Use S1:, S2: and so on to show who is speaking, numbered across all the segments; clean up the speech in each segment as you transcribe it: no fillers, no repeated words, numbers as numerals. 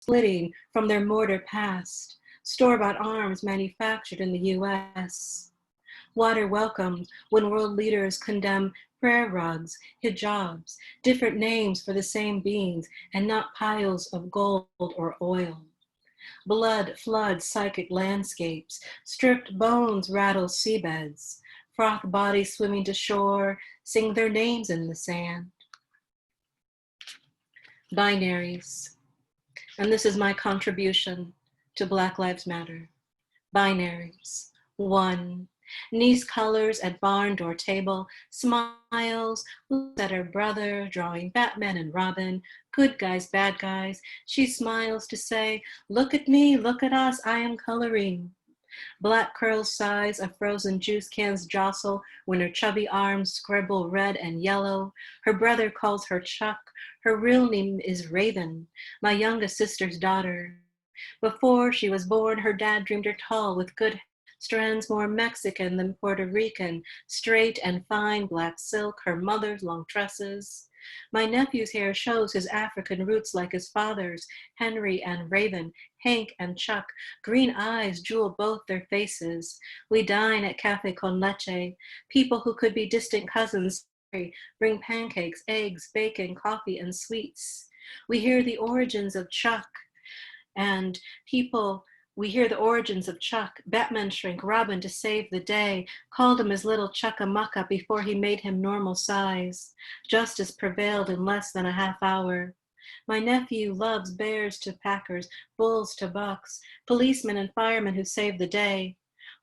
S1: splitting from their mortar past, store-bought arms manufactured in the US. Water welcomed when world leaders condemn prayer rugs, hijabs, different names for the same beings, and not piles of gold or oil. Blood floods psychic landscapes, stripped bones rattle seabeds, froth bodies swimming to shore sing their names in the sand. Binaries. And this is my contribution to Black Lives Matter. Binaries. 1. Niece colors at barn door table, smiles, looks at her brother, drawing Batman and Robin, good guys, bad guys. She smiles to say, look at me, look at us, I am coloring. Black curls sighs of frozen juice cans jostle when her chubby arms scribble red and yellow. Her brother calls her Chuck. Her real name is Raven, my youngest sister's daughter. Before she was born, her dad dreamed her tall with good strands more Mexican than Puerto Rican, straight and fine black silk, her mother's long tresses. My nephew's hair shows his African roots like his father's, Henry and Raven, Hank and Chuck. Green eyes jewel both their faces. We dine at Cafe Con Leche. People who could be distant cousins bring pancakes, eggs, bacon, coffee, and sweets. We hear the origins of Chuck, and we hear the origins of Chuck. Batman shrank Robin to save the day, called him his little Chuckamucka before he made him normal size. Justice prevailed in less than a half hour. My nephew loves bears to packers, bulls to bucks, policemen and firemen who save the day.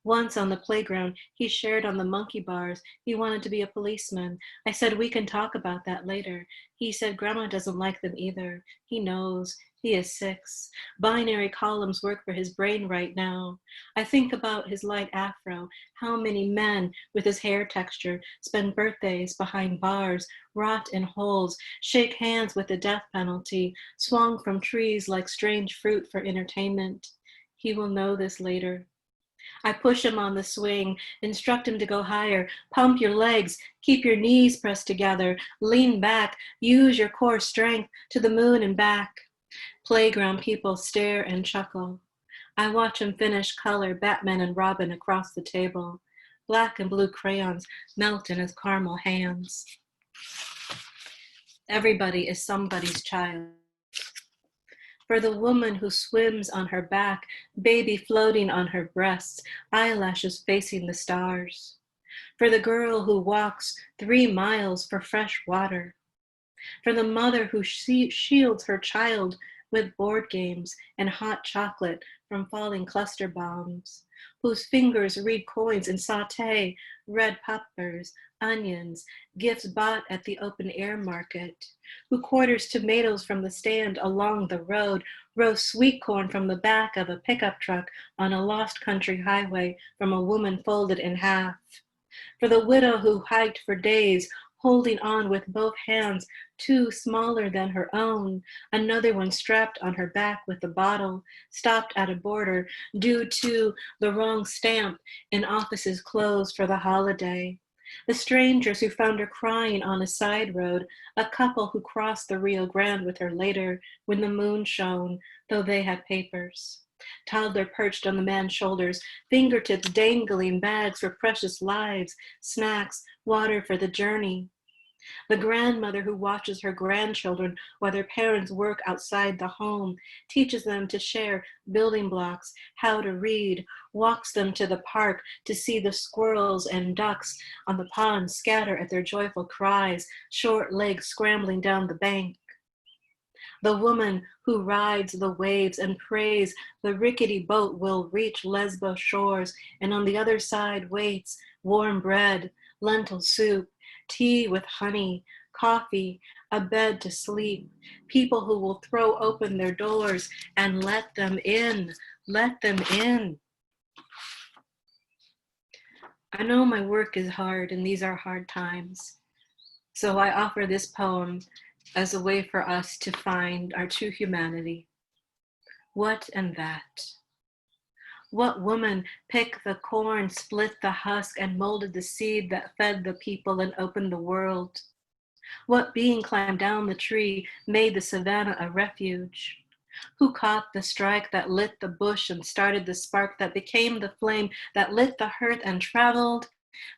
S1: Once on the playground, he shared on the monkey bars. He wanted to be a policeman. I said, we can talk about that later. He said, Grandma doesn't like them either. He knows. He is 6. Binary columns work for his brain right now. I think about his light afro, how many men with his hair texture spend birthdays behind bars, rot in holes, shake hands with the death penalty, swung from trees like strange fruit for entertainment. He will know this later. I push him on the swing, instruct him to go higher, pump your legs, keep your knees pressed together, lean back, use your core strength to the moon and back. Playground people stare and chuckle. I watch him finish color Batman and Robin across the table. Black and blue crayons melt in his caramel hands. Everybody is somebody's child. For the woman who swims on her back, baby floating on her breasts, eyelashes facing the stars. For the girl who walks 3 miles for fresh water. For the mother who shields her child with board games and hot chocolate from falling cluster bombs, whose fingers read coins and saute red peppers, onions, gifts bought at the open air market, who quarters tomatoes from the stand along the road, roasts sweet corn from the back of a pickup truck on a lost country highway from a woman folded in half. For the widow who hiked for days, holding on with both hands, 2 smaller than her own, another one strapped on her back with a bottle, stopped at a border due to the wrong stamp in offices closed for the holiday. The strangers who found her crying on a side road, a couple who crossed the Rio Grande with her later when the moon shone, though they had papers. Toddler perched on the man's shoulders, fingertips dangling bags for precious lives, snacks, water for the journey. The grandmother who watches her grandchildren while their parents work outside the home, teaches them to share building blocks, how to read, walks them to the park to see the squirrels and ducks on the pond scatter at their joyful cries, short legs scrambling down the bank. The woman who rides the waves and prays the rickety boat will reach Lesbos shores, and on the other side waits warm bread, lentil soup, tea with honey, coffee, a bed to sleep, people who will throw open their doors and let them in, let them in. I know my work is hard and these are hard times, so I offer this poem as a way for us to find our true humanity. What and that? What woman picked the corn, split the husk, and molded the seed that fed the people and opened the world? What being climbed down the tree, made the savannah a refuge? Who caught the strike that lit the bush and started the spark that became the flame that lit the hearth and traveled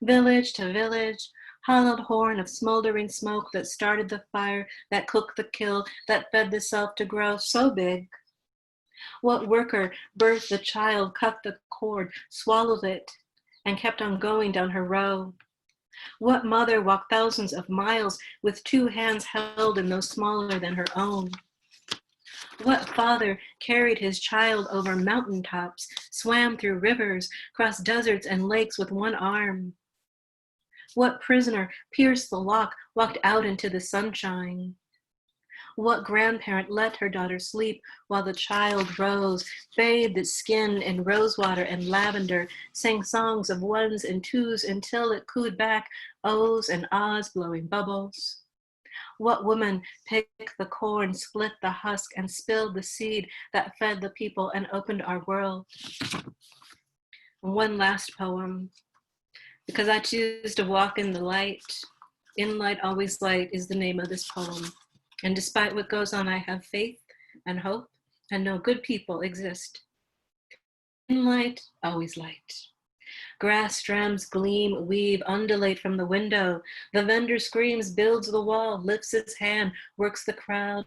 S1: village to village, hollowed horn of smoldering smoke that started the fire, that cooked the kill, that fed the self to grow so big? What worker birthed the child, cut the cord, swallowed it, and kept on going down her row? What mother walked thousands of miles with two hands held in those smaller than her own? What father carried his child over mountaintops, swam through rivers, crossed deserts and lakes with one arm? What prisoner pierced the lock, walked out into the sunshine? What grandparent let her daughter sleep while the child rose, bathed its skin in rosewater and lavender, sang songs of ones and twos until it cooed back ohs and ahs blowing bubbles? What woman picked the corn, split the husk, and spilled the seed that fed the people and opened our world? One last poem. Because I choose to walk in the light. In light, always light is the name of this poem. And despite what goes on, I have faith and hope and know good people exist. In light, always light. Grass strands gleam, weave, undulate from the window. The vendor screams, builds the wall, lifts his hand, works the crowd,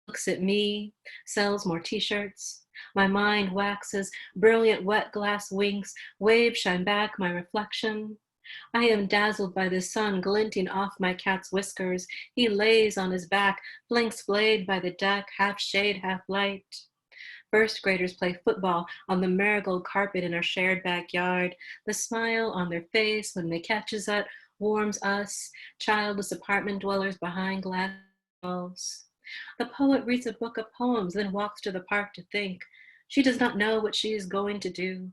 S1: looks at me, sells more t-shirts. My mind waxes, brilliant wet glass winks, waves shine back my reflection. I am dazzled by the sun glinting off my cat's whiskers. He lays on his back, blinks blade by the deck, half shade, half light. First graders play football on the marigold carpet in our shared backyard. The smile on their face when they catches us warms us, childless apartment dwellers behind glass walls. The poet reads a book of poems, then walks to the park to think. She does not know what she is going to do.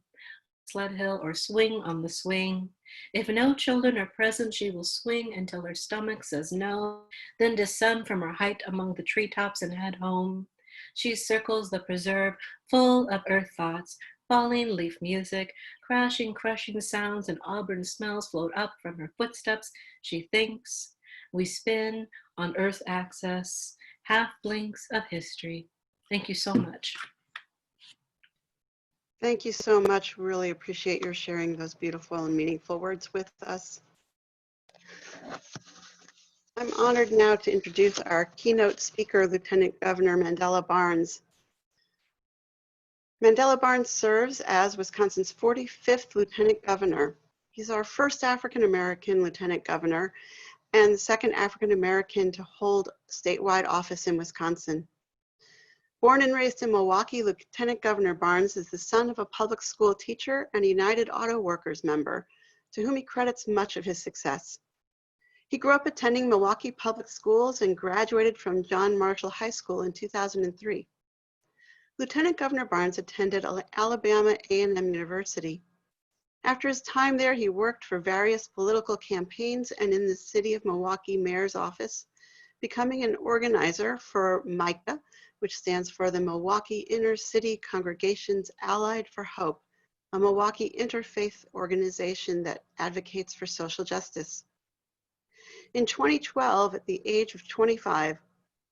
S1: Sled hill or swing on the swing. If no children are present, she will swing until her stomach says no, then descend from her height among the treetops and head home. She circles the preserve, full of earth thoughts, falling leaf music, crashing, crushing sounds, and auburn smells float up from her footsteps. She thinks. We spin on earth's axis, half blinks of history. Thank you so much.
S2: Thank you so much. Really appreciate your sharing those beautiful and meaningful words with us. I'm honored now to introduce our keynote speaker, Lieutenant Governor Mandela Barnes. Mandela Barnes serves as Wisconsin's 45th Lieutenant Governor. He's our first African-American Lieutenant Governor and the second African-American to hold statewide office in Wisconsin. Born and raised in Milwaukee, Lieutenant Governor Barnes is the son of a public school teacher and a United Auto Workers member, to whom he credits much of his success. He grew up attending Milwaukee Public Schools and graduated from John Marshall High School in 2003. Lieutenant Governor Barnes attended Alabama A&M University. After his time there, he worked for various political campaigns and in the City of Milwaukee Mayor's office, becoming an organizer for MICA, which stands for the Milwaukee Inner City Congregations Allied for Hope, a Milwaukee interfaith organization that advocates for social justice. In 2012, at the age of 25,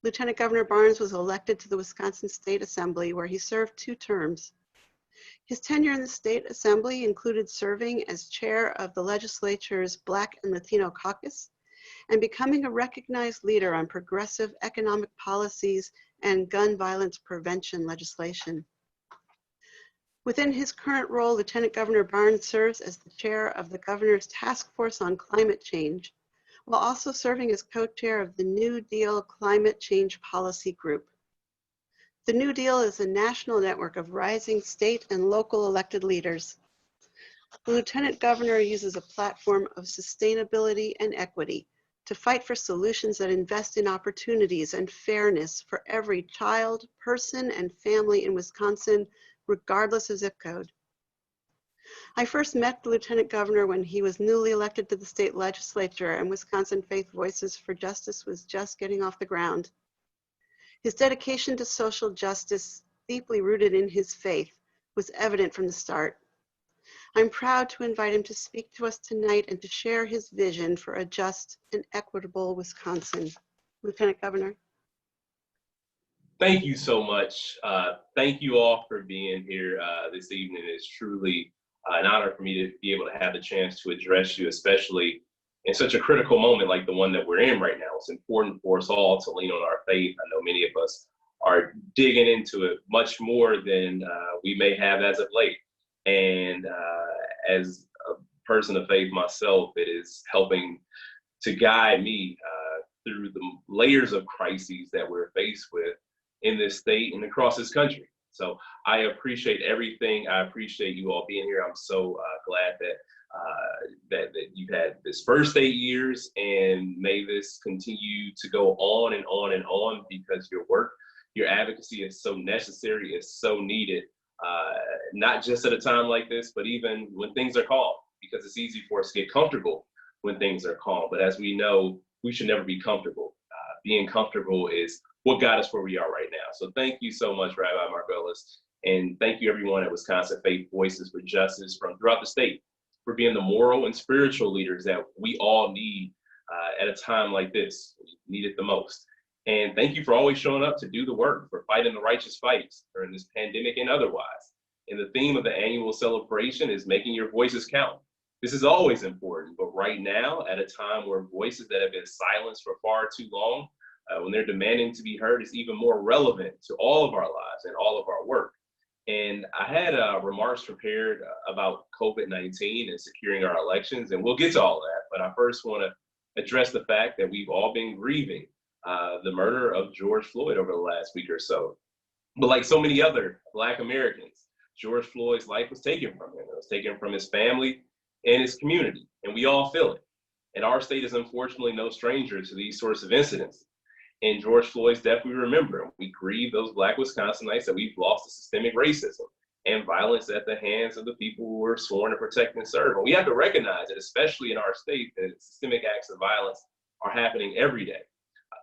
S2: Lieutenant Governor Barnes was elected to the Wisconsin State Assembly, where he served 2 terms. His tenure in the State Assembly included serving as chair of the legislature's Black and Latino caucus and becoming a recognized leader on progressive economic policies and gun violence prevention legislation. Within his current role, Lieutenant Governor Barnes serves as the chair of the Governor's Task Force on Climate Change, while also serving as co-chair of the New Deal Climate Change Policy Group. The New Deal is a national network of rising state and local elected leaders. The Lieutenant Governor uses a platform of sustainability and equity to fight for solutions that invest in opportunities and fairness for every child, person, and family in Wisconsin, regardless of zip code. I first met the Lieutenant Governor when he was newly elected to the state legislature and Wisconsin Faith Voices for Justice was just getting off the ground. His dedication to social justice, deeply rooted in his faith, was evident from the start. I'm proud to invite him to speak to us tonight and to share his vision for a just and equitable Wisconsin. Lieutenant Governor.
S3: Thank you so much. Thank you all for being here this evening. It's truly an honor for me to be able to have the chance to address you, especially in such a critical moment like the one that we're in right now. It's important for us all to lean on our faith. I know many of us are digging into it much more than we may have as of late. And as a person of faith myself, it is helping to guide me through the layers of crises that we're faced with in this state and across this country. So I appreciate everything. I appreciate you all being here. I'm so glad that you've had this first 8 years, and may this continue to go on and on and on, because your work, your advocacy is so necessary, it's so needed, not just at a time like this, but even when things are calm, because it's easy for us to get comfortable when things are calm. But as we know, we should never be comfortable. Being comfortable is what got us where we are right now. So thank you so much, Rabbi Margolis. And thank you everyone at Wisconsin Faith Voices for Justice from throughout the state for being the moral and spiritual leaders that we all need at a time like this. We need it the most. And thank you for always showing up to do the work, for fighting the righteous fights during this pandemic and otherwise. And the theme of the annual celebration is making your voices count. This is always important, but right now, at a time where voices that have been silenced for far too long, when they're demanding to be heard, is even more relevant to all of our lives and all of our work. And I had remarks prepared about COVID-19 and securing our elections, and we'll get to all that. But I first want to address the fact that we've all been grieving the murder of George Floyd over the last week or so. But like so many other Black Americans, George Floyd's life was taken from him. It was taken from his family and his community, and we all feel it. And our state is unfortunately no stranger to these sorts of incidents. And George Floyd's death, we remember. We grieve those Black Wisconsinites that we've lost to systemic racism and violence at the hands of the people who were sworn to protect and serve. And we have to recognize that, especially in our state, that systemic acts of violence are happening every day.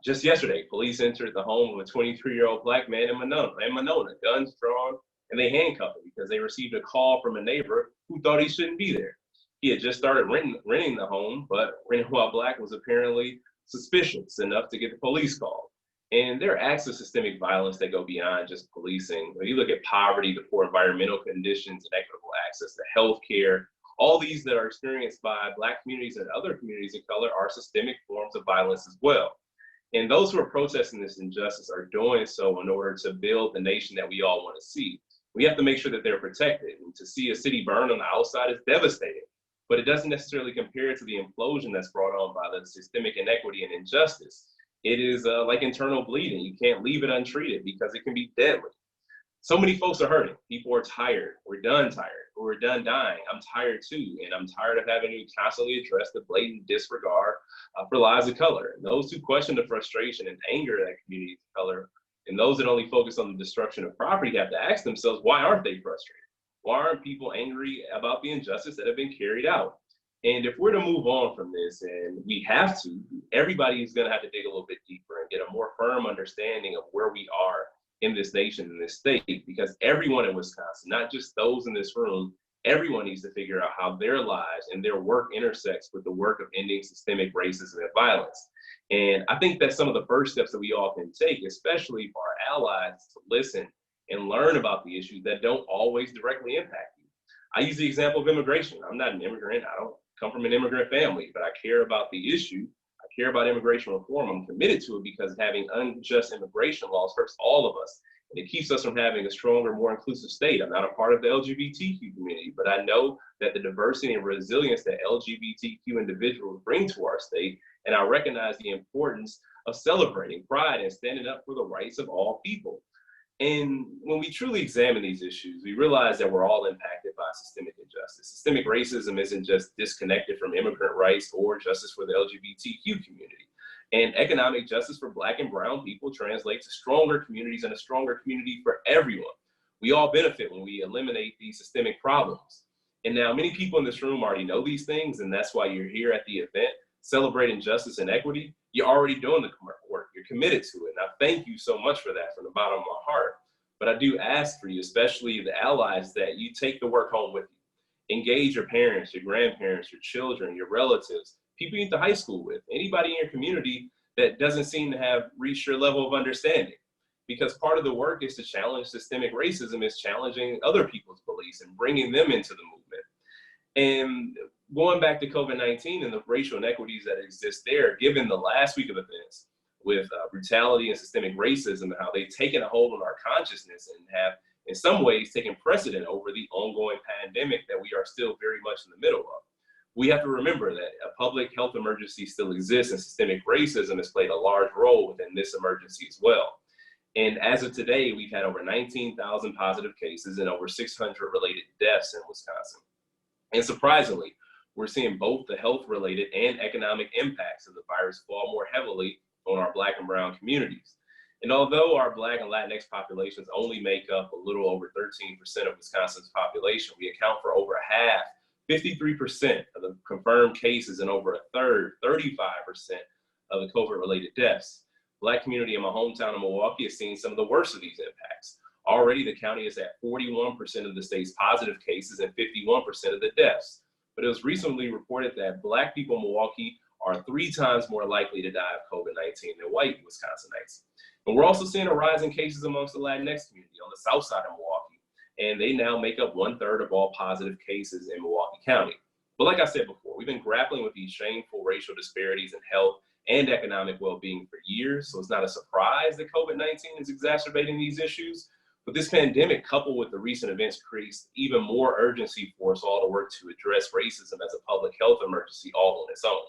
S3: Just yesterday, police entered the home of a 23-year-old Black man in Monona, guns drawn, and they handcuffed him because they received a call from a neighbor who thought he shouldn't be there. He had just started renting the home, but renting while Black was apparently suspicious enough to get the police called. And there are acts of systemic violence that go beyond just policing. When you look at poverty, the poor environmental conditions, and equitable access to health care, all these that are experienced by Black communities and other communities of color are systemic forms of violence as well. And those who are protesting this injustice are doing so in order to build the nation that we all want to see. We have to make sure that they're protected. And to see a city burn on the outside is devastating, but it doesn't necessarily compare to the implosion that's brought on by the systemic inequity and injustice. It is like internal bleeding. You can't leave it untreated because it can be deadly. So many folks are hurting. People are tired. We're done tired. We're done dying. I'm tired too, and I'm tired of having to constantly address the blatant disregard for lives of color. And those who question the frustration and anger of that community of color, and those that only focus on the destruction of property, have to ask themselves, why aren't they frustrated? Why aren't people angry about the injustice that have been carried out? And if we're to move on from this, and we have to, everybody's going to have to dig a little bit deeper and get a more firm understanding of where we are in this nation, in this state, because everyone in Wisconsin, not just those in this room, everyone needs to figure out how their lives and their work intersects with the work of ending systemic racism and violence. And I think that some of the first steps that we all can take, especially for our allies, to listen and learn about the issues that don't always directly impact you. I use the example of immigration. I'm not an immigrant. I don't come from an immigrant family, but I care about the issue. I care about immigration reform. I'm committed to it because having unjust immigration laws hurts all of us. And it keeps us from having a stronger, more inclusive state. I'm not a part of the LGBTQ community, but I know that the diversity and resilience that LGBTQ individuals bring to our state, and I recognize the importance of celebrating pride and standing up for the rights of all people. And when we truly examine these issues, we realize that we're all impacted by systemic injustice. Systemic racism isn't just disconnected from immigrant rights or justice for the LGBTQ community. And economic justice for Black and brown people translates to stronger communities and a stronger community for everyone. We all benefit when we eliminate these systemic problems. And now many people in this room already know these things, and that's why you're here at the event celebrating justice and equity. You're already doing the work. You're committed to it. And I thank you so much for that from the bottom of my heart. But I do ask for you, especially the allies, that you take the work home with you. Engage your parents, your grandparents, your children, your relatives, people you went to high school with, anybody in your community that doesn't seem to have reached your level of understanding. because part of the work is to challenge systemic racism, is challenging other people's beliefs and bringing them into the movement. And going back to COVID-19 and the racial inequities that exist there, given the last week of events with brutality and systemic racism and how they've taken a hold on our consciousness and have in some ways taken precedent over the ongoing pandemic that we are still very much in the middle of. We have to remember that a public health emergency still exists, and systemic racism has played a large role within this emergency as well. And as of today, we've had over 19,000 positive cases and over 600 related deaths in Wisconsin. And surprisingly, we're seeing both the health-related and economic impacts of the virus fall more heavily on our Black and Brown communities. And although our Black and Latinx populations only make up a little over 13% of Wisconsin's population, we account for over a half, 53% of the confirmed cases and over a third, 35% of the COVID-related deaths. Black community in my hometown of Milwaukee has seen some of the worst of these impacts. Already, the county is at 41% of the state's positive cases and 51% of the deaths. But it was recently reported that Black people in Milwaukee are 3 times more likely to die of COVID-19 than white Wisconsinites. And we're also seeing a rise in cases amongst the Latinx community on the south side of Milwaukee. And they now make up 1/3 of all positive cases in Milwaukee County. But like I said before, we've been grappling with these shameful racial disparities in health and economic well-being for years. So it's not a surprise that COVID-19 is exacerbating these issues. But this pandemic, coupled with the recent events, creates even more urgency for us all to work to address racism as a public health emergency all on its own.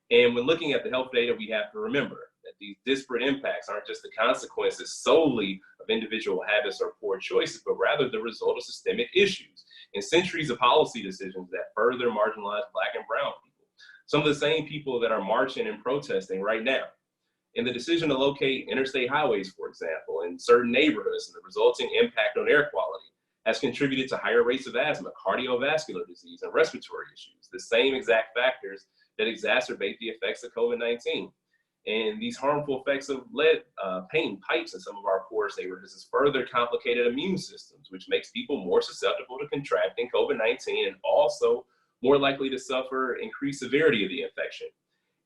S3: And when looking at the health data, we have to remember that these disparate impacts aren't just the consequences solely of individual habits or poor choices, but rather the result of systemic issues and centuries of policy decisions that further marginalize Black and Brown people. Some of the same people that are marching and protesting right now. And the decision to locate interstate highways, for example, in certain neighborhoods and the resulting impact on air quality has contributed to higher rates of asthma, cardiovascular disease, and respiratory issues, the same exact factors that exacerbate the effects of COVID-19. And these harmful effects of lead paint pipes in some of our poorest neighborhoods has further complicated immune systems, which makes people more susceptible to contracting COVID-19 and also more likely to suffer increased severity of the infection.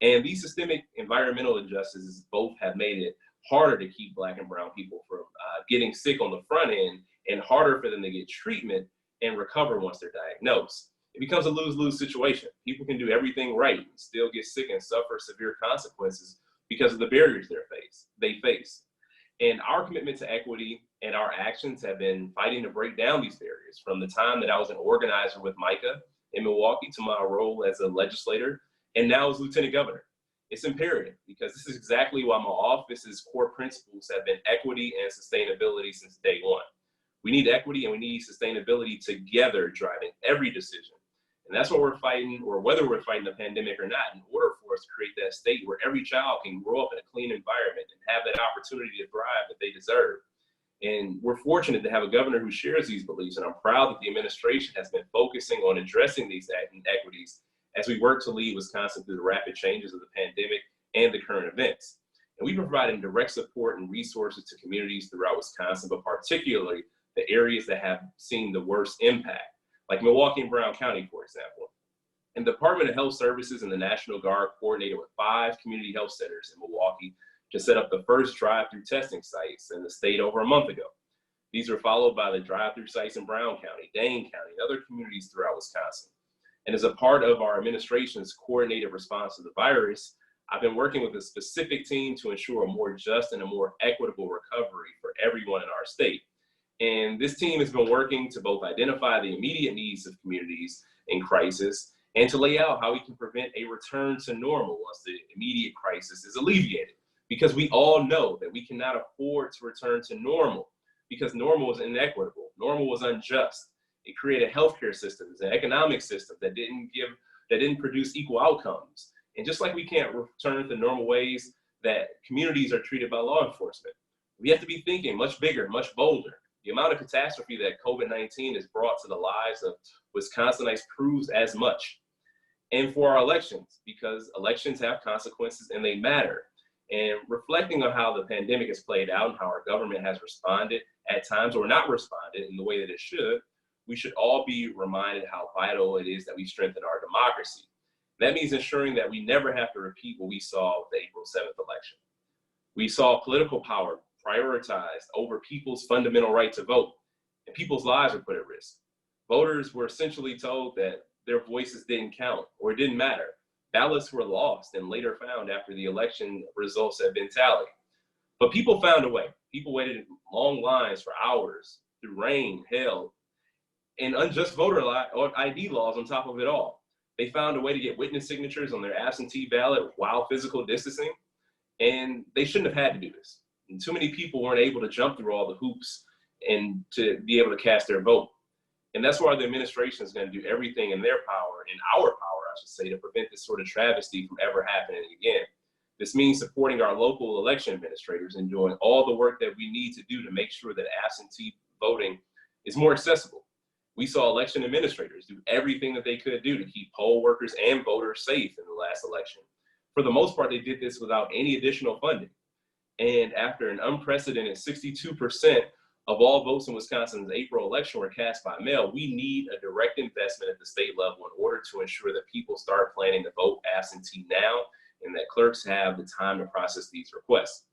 S3: And these systemic environmental injustices both have made it harder to keep Black and Brown people from getting sick on the front end and harder for them to get treatment and recover once they're diagnosed. It becomes a lose-lose situation. People can do everything right and still get sick and suffer severe consequences because of the barriers they face. And our commitment to equity and our actions have been fighting to break down these barriers from the time that I was an organizer with Micah in Milwaukee to my role as a legislator and now as lieutenant governor. It's imperative because this is exactly why my office's core principles have been equity and sustainability since day one. We need equity and we need sustainability together driving every decision. And that's what we're fighting, or whether we're fighting the pandemic or not, in order for us to create that state where every child can grow up in a clean environment and have that opportunity to thrive that they deserve. And we're fortunate to have a governor who shares these beliefs, and I'm proud that the administration has been focusing on addressing these inequities as we work to lead Wisconsin through the rapid changes of the pandemic and the current events. And we're providing direct support and resources to communities throughout Wisconsin, but particularly the areas that have seen the worst impact, like Milwaukee and Brown County, for example. And the Department of Health Services and the National Guard coordinated with 5 community health centers in Milwaukee to set up the first drive-through testing sites in the state over a month ago. These were followed by the drive-through sites in Brown County, Dane County, and other communities throughout Wisconsin. And as a part of our administration's coordinated response to the virus, I've been working with a specific team to ensure a more just and a more equitable recovery for everyone in our state. And this team has been working to both identify the immediate needs of communities in crisis and to lay out how we can prevent a return to normal once the immediate crisis is alleviated. Because we all know that we cannot afford to return to normal because normal was inequitable, normal was unjust. It created healthcare systems and economic systems that didn't produce equal outcomes. And just like we can't return to normal ways that communities are treated by law enforcement, we have to be thinking much bigger, much bolder. The amount of catastrophe that COVID-19 has brought to the lives of Wisconsinites proves as much. And for our elections, because elections have consequences and they matter. And reflecting on how the pandemic has played out and how our government has responded at times or not responded in the way that it should, we should all be reminded how vital it is that we strengthen our democracy. That means ensuring that we never have to repeat what we saw with the April 7th election. We saw political power prioritized over people's fundamental right to vote, and people's lives were put at risk. Voters were essentially told that their voices didn't count or it didn't matter. Ballots were lost and later found after the election results had been tallied. But people found a way. People waited in long lines for hours through rain, hail, and unjust voter ID laws on top of it all. They found a way to get witness signatures on their absentee ballot while physical distancing, and they shouldn't have had to do this. And too many people weren't able to jump through all the hoops and to be able to cast their vote. And that's why the administration is going to do everything in their power, in our power, I should say, to prevent this sort of travesty from ever happening again. This means supporting our local election administrators and doing all the work that we need to do to make sure that absentee voting is more accessible. We saw election administrators do everything that they could do to keep poll workers and voters safe in the last election. For the most part, they did this without any additional funding. And after an unprecedented 62% of all votes in Wisconsin's April election were cast by mail, we need a direct investment at the state level in order to ensure that people start planning to vote absentee now and that clerks have the time to process these requests.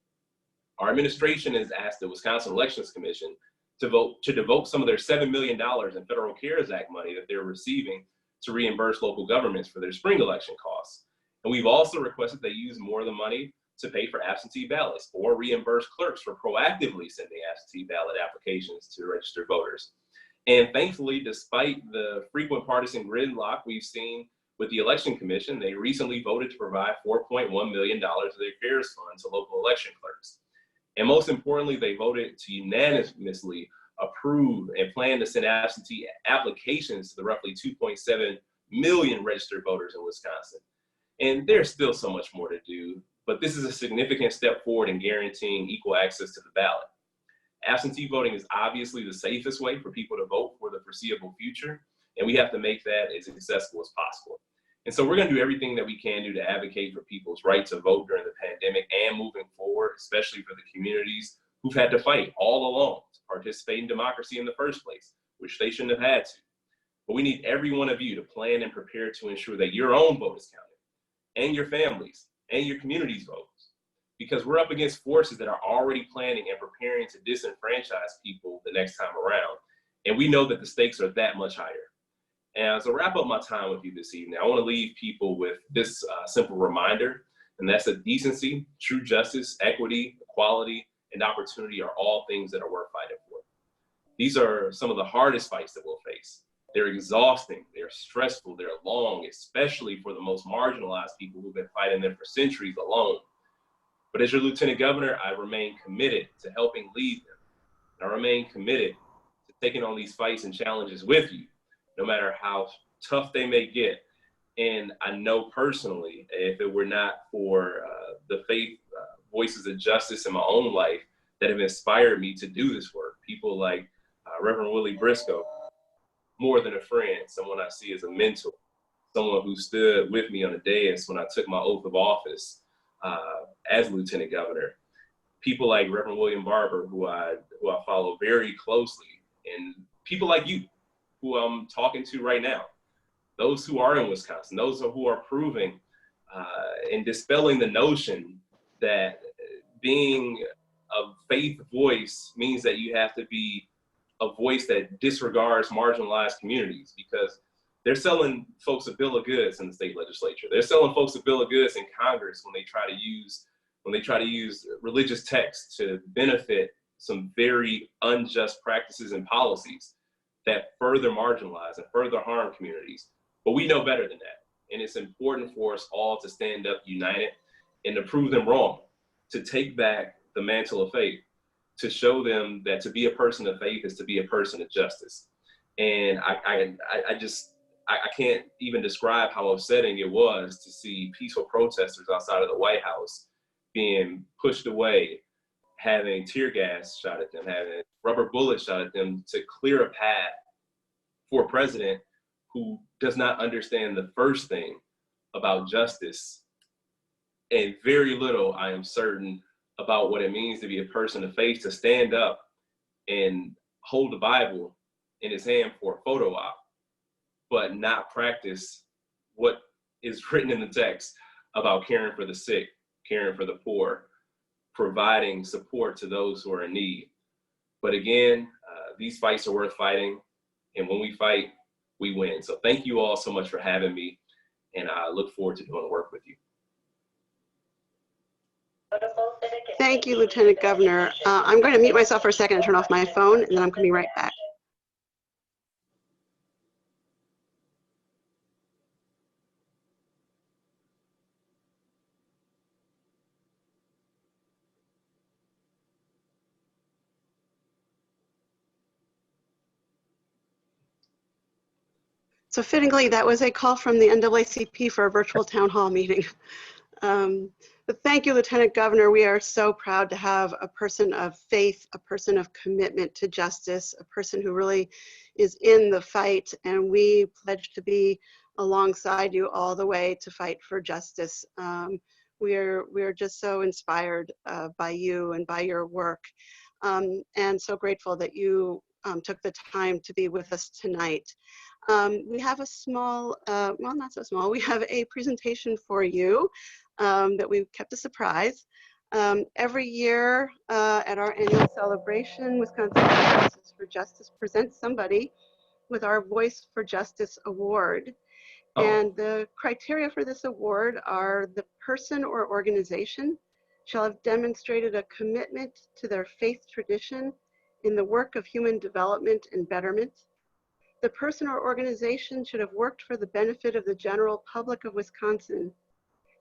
S3: Our administration has asked the Wisconsin Elections Commission to devote some of their $7 million in federal CARES Act money that they're receiving to reimburse local governments for their spring election costs. And we've also requested they use more of the money to pay for absentee ballots or reimburse clerks for proactively sending absentee ballot applications to registered voters. And thankfully, despite the frequent partisan gridlock we've seen with the Election Commission, they recently voted to provide $4.1 million of their CARES fund to local election clerks. And most importantly, they voted to unanimously approve and plan to send absentee applications to the roughly 2.7 million registered voters in Wisconsin. And there's still so much more to do, but this is a significant step forward in guaranteeing equal access to the ballot. Absentee voting is obviously the safest way for people to vote for the foreseeable future, and we have to make that as accessible as possible. And so we're going to do everything that we can do to advocate for people's right to vote during the pandemic and moving forward, especially for the communities who've had to fight all along to participate in democracy in the first place, which they shouldn't have had to. But we need every one of you to plan and prepare to ensure that your own vote is counted, and your families, and your community's votes, because we're up against forces that are already planning and preparing to disenfranchise people the next time around. And we know that the stakes are that much higher. And as I wrap up my time with you this evening, I want to leave people with this simple reminder, and that's that decency, true justice, equity, equality, and opportunity are all things that are worth fighting for. These are some of the hardest fights that we'll face. They're exhausting, they're stressful, they're long, especially for the most marginalized people who've been fighting them for centuries alone. But as your Lieutenant Governor, I remain committed to helping lead them. And I remain committed to taking on these fights and challenges with you, no matter how tough they may get. And I know personally, if it were not for the faith voices of justice in my own life that have inspired me to do this work, people like Reverend Willie Briscoe, more than a friend, someone I see as a mentor, someone who stood with me on the dais when I took my oath of office as Lieutenant Governor. People like Reverend William Barber, who I follow very closely, and people like you, who I'm talking to right now. Those who are in Wisconsin, those who are proving and dispelling the notion that being a faith voice means that you have to be a voice that disregards marginalized communities, because they're selling folks a bill of goods in the state legislature. They're selling folks a bill of goods in Congress when they try to use religious texts to benefit some very unjust practices and policies that further marginalize and further harm communities. But we know better than that. And it's important for us all to stand up united and to prove them wrong, to take back the mantle of faith, to show them that to be a person of faith is to be a person of justice. And I can't even describe how upsetting it was to see peaceful protesters outside of the White House being pushed away, having tear gas shot at them, having rubber bullets shot at them to clear a path for a president who does not understand the first thing about justice, and very little, I am certain, about what it means to be a person of faith, to stand up and hold the Bible in his hand for a photo op, but not practice what is written in the text about caring for the sick, caring for the poor, providing support to those who are in need. But again, these fights are worth fighting. And when we fight, we win. So thank you all so much for having me. And I look forward to doing the work with you.
S2: Thank you, Lieutenant Governor. I'm going to mute myself for a second and turn off my phone, and then I'm going to be right back. So fittingly, that was a call from the NAACP for a virtual town hall meeting. But thank you, Lieutenant Governor. We are so proud to have a person of faith, a person of commitment to justice, a person who really is in the fight, and we pledge to be alongside you all the way to fight for justice. We're just so inspired by you and by your work, and so grateful that you took the time to be with us tonight. We have a small, well, not so small, we have a presentation for you that we've kept a surprise. Every year at our annual celebration, Wisconsin Voices for Justice presents somebody with our Voice for Justice Award. And the criteria for this award are the person or organization shall have demonstrated a commitment to their faith tradition in the work of human development and betterment. The person or organization should have worked for the benefit of the general public of Wisconsin,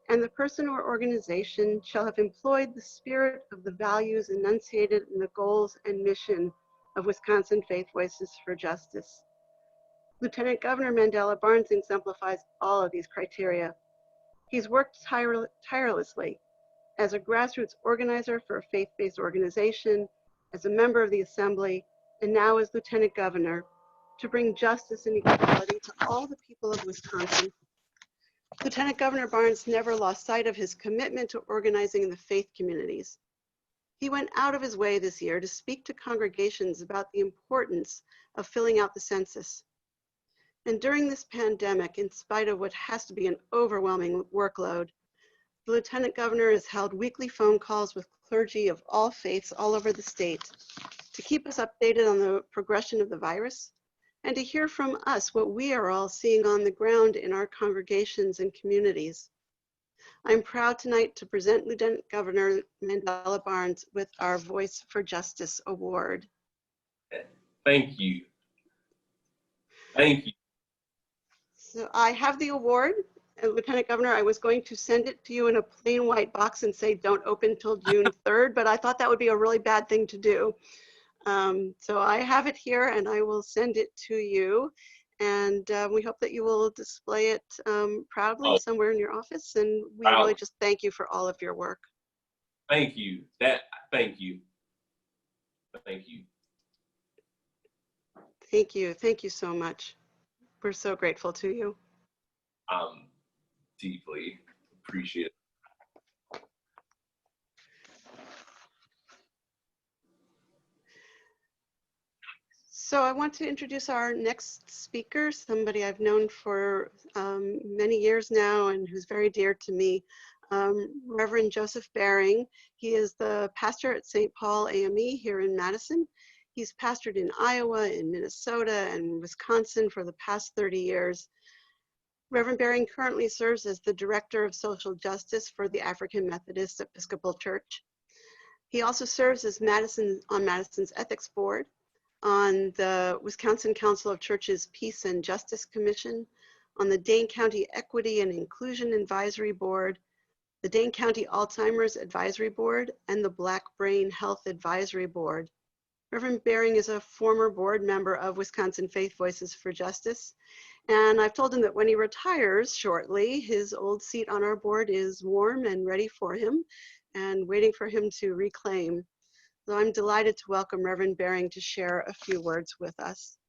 S2: and the person or organization shall have employed the spirit of the values enunciated in the goals and mission of Wisconsin Faith Voices for Justice. Lieutenant Governor Mandela Barnes exemplifies all of these criteria. He's worked tirelessly as a grassroots organizer for a faith-based organization, as a member of the Assembly, and now as Lieutenant Governor, to bring justice and equality to all the people of Wisconsin. Lieutenant Governor Barnes never lost sight of his commitment to organizing in the faith communities. He went out of his way this year to speak to congregations about the importance of filling out the census. And during this pandemic, in spite of what has to be an overwhelming workload, the Lieutenant Governor has held weekly phone calls with clergy of all faiths all over the state to keep us updated on the progression of the virus, and to hear from us what we are all seeing on the ground in our congregations and communities. I'm proud tonight to present Lieutenant Governor Mandela Barnes with our Voice for Justice Award.
S3: Thank you. Thank you.
S2: So I have the award. Lieutenant Governor, I was going to send it to you in a plain white box and say, don't open till June 3rd, but I thought that would be a really bad thing to do. So I have it here and I will send it to you. And we hope that you will display it proudly somewhere in your office. And we really just thank you for all of your work.
S3: Thank you. Thank you. Thank you.
S2: Thank you. Thank you so much. We're so grateful to you.
S3: Deeply appreciate it.
S2: So I want to introduce our next speaker, somebody I've known for many years now and who's very dear to me, Reverend Joseph Baring. He is the pastor at St. Paul AME here in Madison. He's pastored in Iowa, in Minnesota, and Wisconsin for the past 30 years. Reverend Baring currently serves as the Director of Social Justice for the African Methodist Episcopal Church. He also serves as on Madison's Ethics Board, on the Wisconsin Council of Churches Peace and Justice Commission, on the Dane County Equity and Inclusion Advisory Board, the Dane County Alzheimer's Advisory Board, and the Black Brain Health Advisory Board. Reverend Baring is a former board member of Wisconsin Faith Voices for Justice, and I've told him that when he retires shortly, his old seat on our board is warm and ready for him and waiting for him to reclaim. So I'm delighted to welcome Reverend Baring to share a few words with us.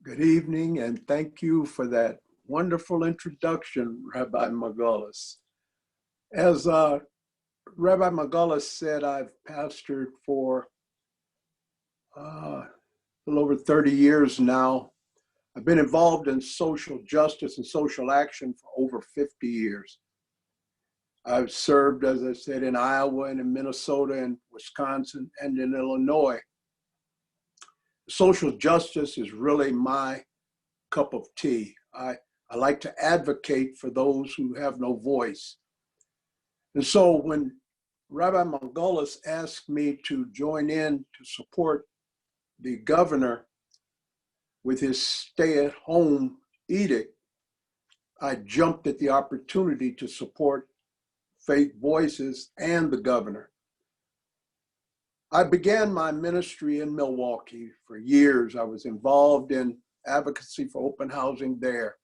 S4: Good evening, and thank you for that wonderful introduction, Rabbi Margolis. As Rabbi Margolis said, I've pastored for a little over 30 years now. I've been involved in social justice and social action for over 50 years. I've served, as I said, in Iowa and in Minnesota and Wisconsin and in Illinois. Social justice is really my cup of tea. I like to advocate for those who have no voice. And so when Rabbi Margolis asked me to join in to support the governor with his stay-at-home edict, I jumped at the opportunity to support Faith Voices and the governor. I began my ministry in Milwaukee. For years, I was involved in advocacy for open housing there.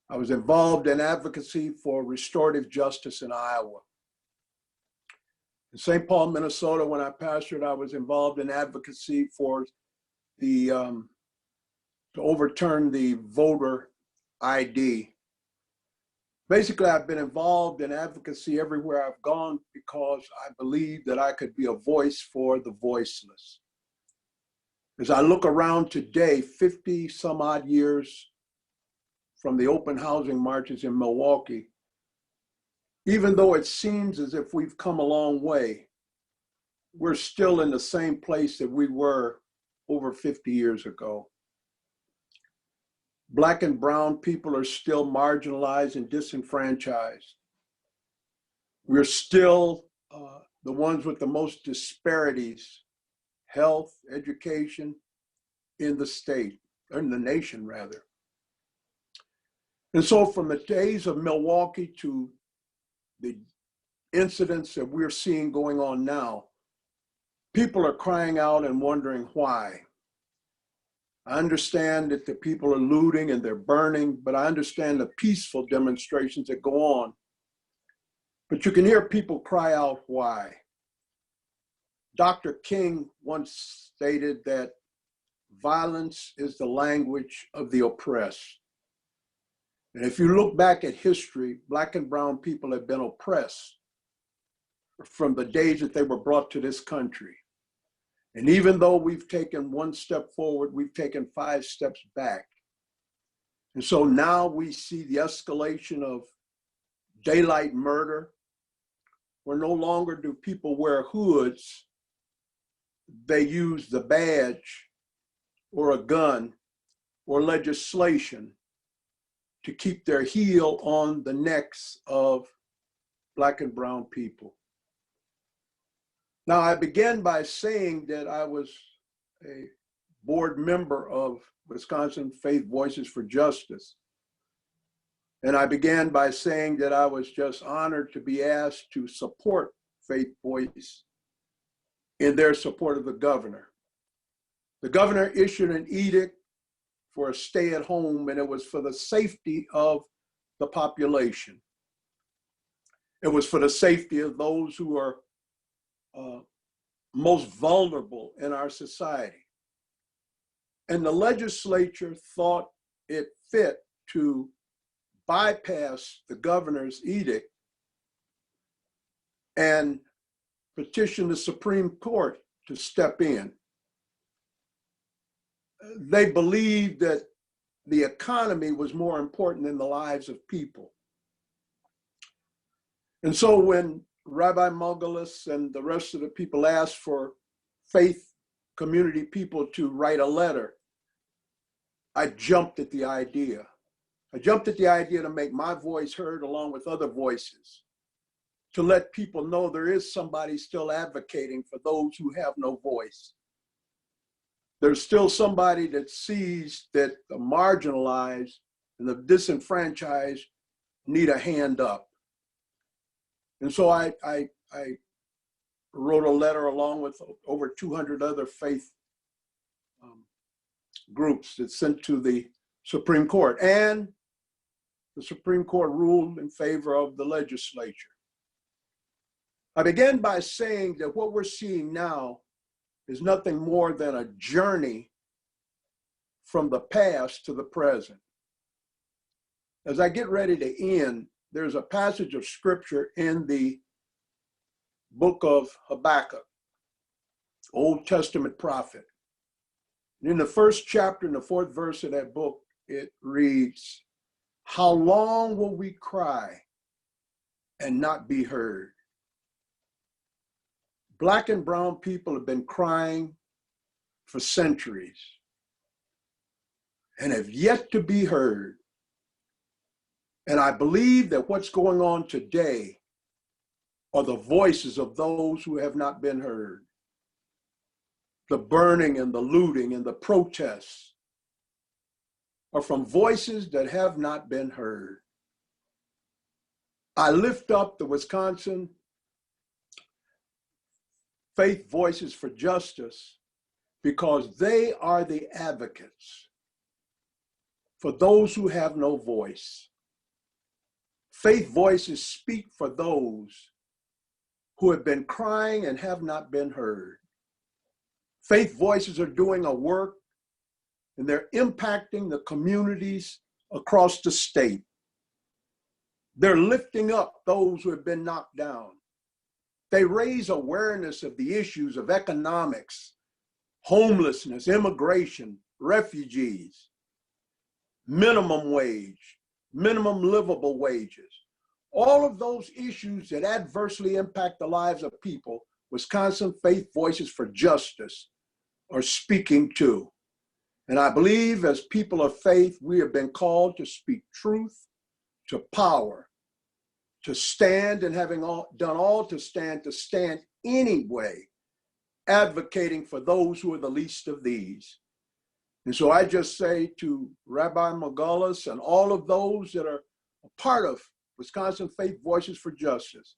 S4: I was involved in advocacy for restorative justice in Iowa. In St. Paul, Minnesota, when I pastored, I was involved in advocacy for to overturn the voter ID. Basically, I've been involved in advocacy everywhere I've gone because I believe that I could be a voice for the voiceless. As I look around today, 50 some odd years from the open housing marches in Milwaukee, even though it seems as if we've come a long way, we're still in the same place that we were over 50 years ago. Black and brown people are still marginalized and disenfranchised. We're still the ones with the most disparities, health, education, in the state, or in the nation rather. And so from the days of Milwaukee to the incidents that we're seeing going on now, people are crying out and wondering why. I understand that the people are looting and they're burning, but I understand the peaceful demonstrations that go on. But you can hear people cry out why. Dr. King once stated that violence is the language of the oppressed. And if you look back at history, Black and brown people have been oppressed from the days that they were brought to this country. And even though we've taken one step forward, we've taken 5 steps back. And so now we see the escalation of daylight murder, where no longer do people wear hoods, they use the badge or a gun or legislation to keep their heel on the necks of Black and brown people. Now, I began by saying that I was a board member of Wisconsin Faith Voices for Justice. And I began by saying that I was just honored to be asked to support Faith Voice in their support of the governor. The governor issued an edict for a stay at home, and it was for the safety of the population. It was for the safety of those who are most vulnerable in our society. And the legislature thought it fit to bypass the governor's edict and petition the Supreme Court to step in. They believed that the economy was more important than the lives of people. And so when Rabbi Margolis and the rest of the people asked for faith community people to write a letter, I jumped at the idea. I jumped at the idea to make my voice heard along with other voices, to let people know there is somebody still advocating for those who have no voice. There's still somebody that sees that the marginalized and the disenfranchised need a hand up. And so I wrote a letter along with over 200 other faith groups that sent to the Supreme Court. And the Supreme Court ruled in favor of the legislature. I began by saying that what we're seeing now is nothing more than a journey from the past to the present. As I get ready to end, there's a passage of scripture in the book of Habakkuk, Old Testament prophet. And in the first chapter, in the 4th verse of that book, it reads, "How long will we cry and not be heard. Black and brown people have been crying for centuries and have yet to be heard. And I believe that what's going on today are the voices of those who have not been heard. The burning and the looting and the protests are from voices that have not been heard. I lift up the Wisconsin Faith Voices for Justice because they are the advocates for those who have no voice. Faith Voices speak for those who have been crying and have not been heard. Faith Voices are doing a work and they're impacting the communities across the state. They're lifting up those who have been knocked down. They raise awareness of the issues of economics, homelessness, immigration, refugees, minimum wage, minimum livable wages. All of those issues that adversely impact the lives of people, Wisconsin Faith Voices for Justice are speaking to. And I believe as people of faith, we have been called to speak truth to power, to stand, and having done all to stand anyway, advocating for those who are the least of these. And so I just say to Rabbi Margolis and all of those that are a part of Wisconsin Faith Voices for Justice,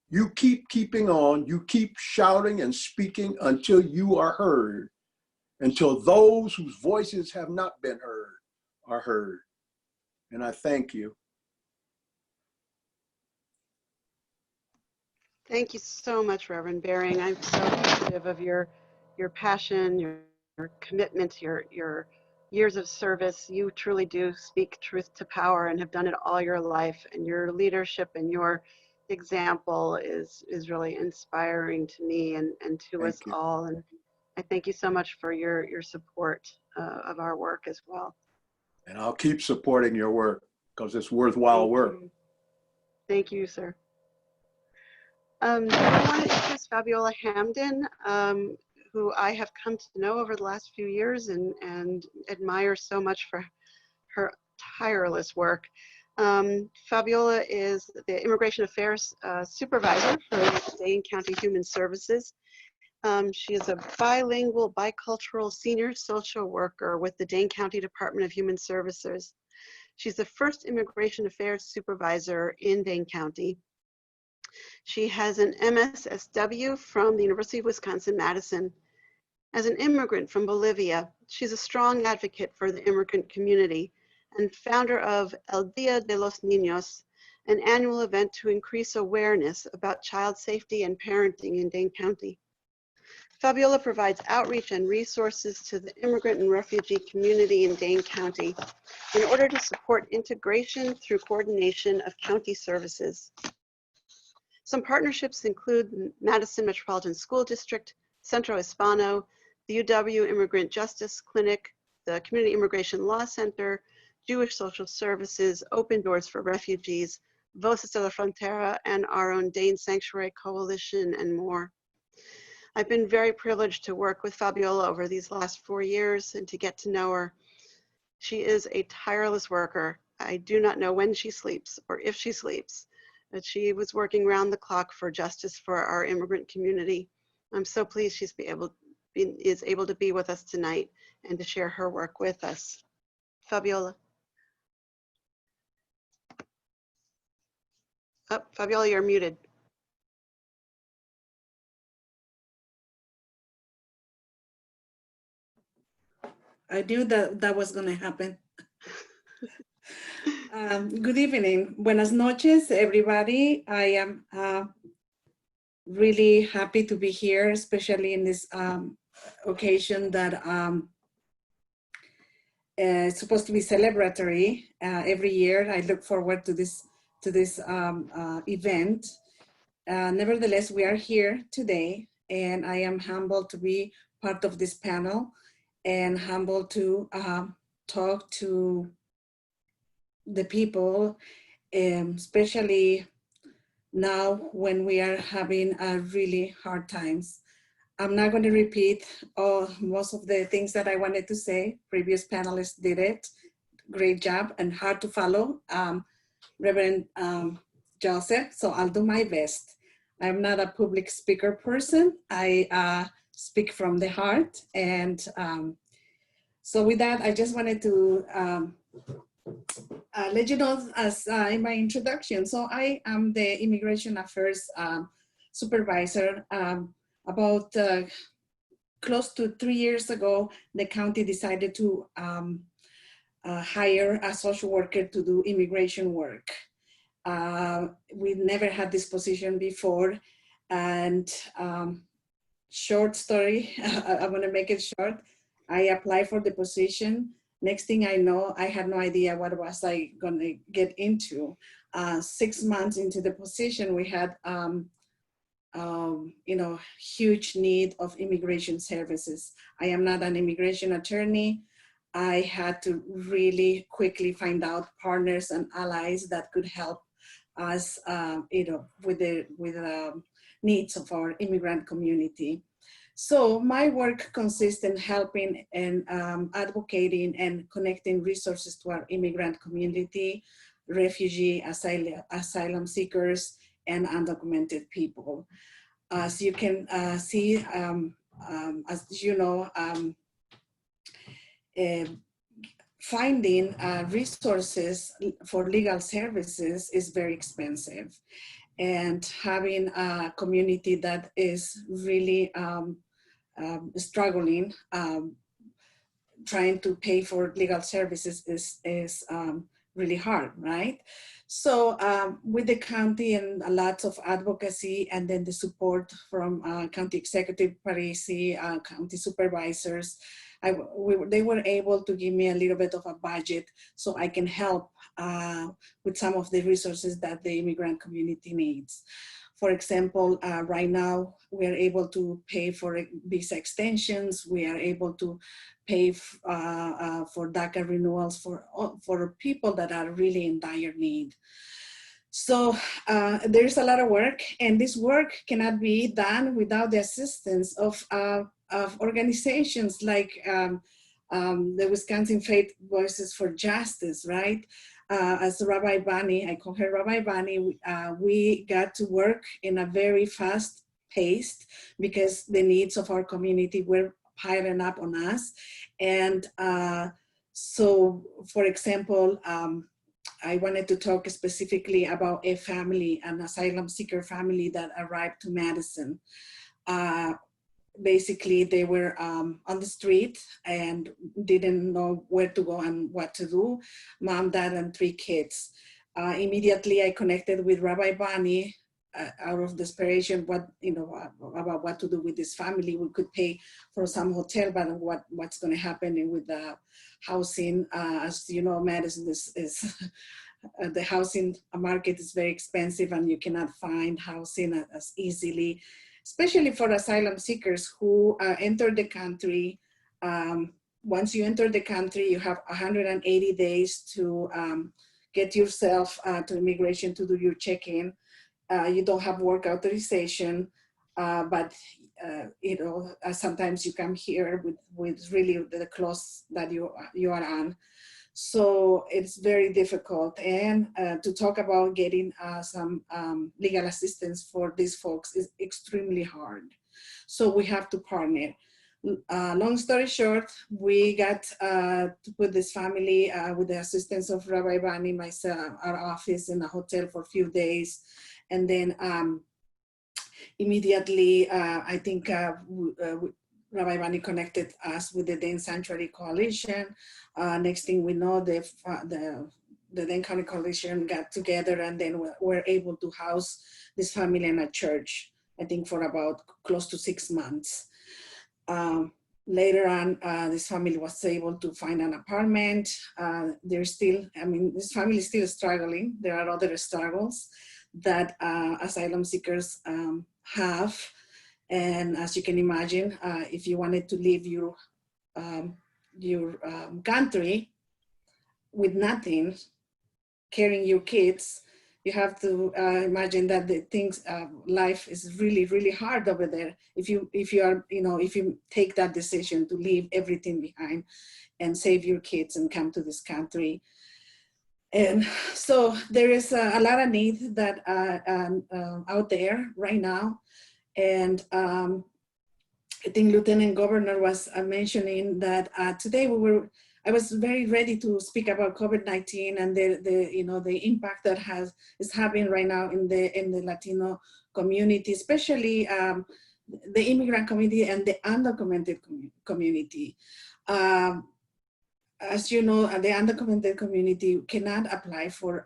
S4: you keep keeping on, you keep shouting and speaking until you are heard, until those whose voices have not been heard are heard. And I thank you.
S2: Thank you so much, Reverend Baring. I'm so appreciative of your passion, your commitment, your years of service. You truly do speak truth to power and have done it all your life. And your leadership and your example is really inspiring to me and to us all. And I thank you so much for your support of our work as well.
S4: And I'll keep supporting your work because it's worthwhile work.
S2: Thank you, sir. I want to introduce Fabiola Hamdan, who I have come to know over the last few years and admire so much for her tireless work. Fabiola is the Immigration Affairs Supervisor for Dane County Human Services. She is a bilingual, bicultural senior social worker with the Dane County Department of Human Services. She's the first Immigration Affairs Supervisor in Dane County. She has an MSSW from the University of Wisconsin-Madison. As an immigrant from Bolivia, she's a strong advocate for the immigrant community and founder of El Día de los Niños, an annual event to increase awareness about child safety and parenting in Dane County. Fabiola provides outreach and resources to the immigrant and refugee community in Dane County in order to support integration through coordination of county services. Some partnerships include the Madison Metropolitan School District, Centro Hispano, the UW Immigrant Justice Clinic, the Community Immigration Law Center, Jewish Social Services, Open Doors for Refugees, Voces de la Frontera, and our own Dane Sanctuary Coalition, and more. I've been very privileged to work with Fabiola over these last 4 years and to get to know her. She is a tireless worker. I do not know when she sleeps or if she sleeps, but she was working round the clock for justice for our immigrant community. I'm so pleased she's is able to be with us tonight and to share her work with us. Fabiola. Oh, Fabiola, you're muted.
S5: I knew that was going to happen. Good evening. Buenas noches, everybody. I am really happy to be here, especially in this occasion that is supposed to be celebratory every year. I look forward to this event. Nevertheless, we are here today, and I am humbled to be part of this panel and humbled to talk to the people, especially now when we are having really hard times. I'm not going to repeat most of the things that I wanted to say. Previous panelists did it. Great job and hard to follow, Reverend Joseph, so I'll do my best. I'm not a public speaker person. I speak from the heart. And so with that, I just wanted to let you know as in my introduction. So I am the Immigration Affairs Supervisor. About close to 3 years ago, the county decided to hire a social worker to do immigration work. We never had this position before, and short story, I'm gonna make it short. I applied for the position. Next thing I know, I had no idea what was I gonna get into. 6 months into the position, we had huge need of immigration services. I am not an immigration attorney. I had to really quickly find out partners and allies that could help us, with the needs of our immigrant community. So my work consists in helping and advocating and connecting resources to our immigrant community, refugee, asylum seekers, and undocumented people. As you can see, as you know, finding resources for legal services is very expensive. And having a community that is really struggling, trying to pay for legal services is really hard, right? So with the county and lots of advocacy and then the support from County Executive Parisi, county supervisors, they were able to give me a little bit of a budget so I can help with some of the resources that the immigrant community needs. For example, right now, we are able to pay for visa extensions. We are able to pay for DACA renewals for people that are really in dire need. So there's a lot of work, and this work cannot be done without the assistance of organizations like the Wisconsin Faith Voices for Justice, right? As Rabbi Bani, I call her Rabbi Bani, we got to work in a very fast pace because the needs of our community were piling up on us. And so, for example, I wanted to talk specifically about a family, an asylum seeker family that arrived to Madison. Basically, they were on the street and didn't know where to go and what to do. Mom, dad, and 3 kids. Immediately, I connected with Rabbi Bani out of desperation. About what to do with this family. We could pay for some hotel, but what's going to happen with the housing? As you know, Madison is the housing market is very expensive, and you cannot find housing as easily, especially for asylum seekers who enter the country. Once you enter the country, you have 180 days to get yourself to immigration to do your check-in. You don't have work authorization, but sometimes you come here with really the clothes that you are on. So it's very difficult. And to talk about getting some legal assistance for these folks is extremely hard. So we have to partner. Long story short, we got to put this family with the assistance of Rabbi Bani, myself, our office in a hotel for a few days. And then immediately, I think Rabbi Bani connected us with the Dane Sanctuary Coalition. Next thing we know, the Dane County Coalition got together, and then we're able to house this family in a church, I think for about close to 6 months. Later on, this family was able to find an apartment. This family is still struggling. There are other struggles that asylum seekers have. And as you can imagine, if you wanted to leave your country with nothing, carrying your kids, you have to imagine that the things, life is really, really hard over there. If you are, if you take that decision to leave everything behind and save your kids and come to this country. And so there is a lot of need that out there right now. And I think Lieutenant Governor was mentioning that today I was very ready to speak about COVID-19 and the impact that is having right now in the Latino community, especially the immigrant community and the undocumented community. As you know, the undocumented community cannot apply for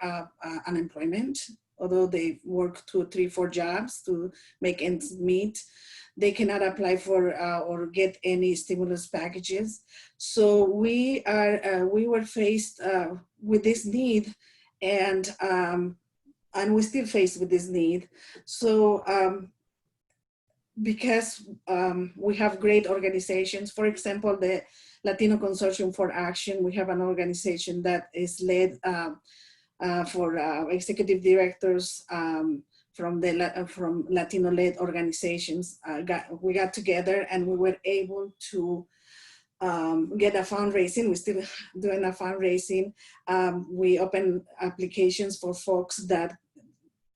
S5: unemployment, although they work 2, 3, 4 jobs to make ends meet. They cannot apply for or get any stimulus packages. So we were faced with this need, and we're still faced with this need. So because we have great organizations, for example, the Latino Consortium for Action, we have an organization that is led for executive directors from Latino-led organizations. We got together and we were able to get a fundraising. We're still doing a fundraising. We open applications for folks that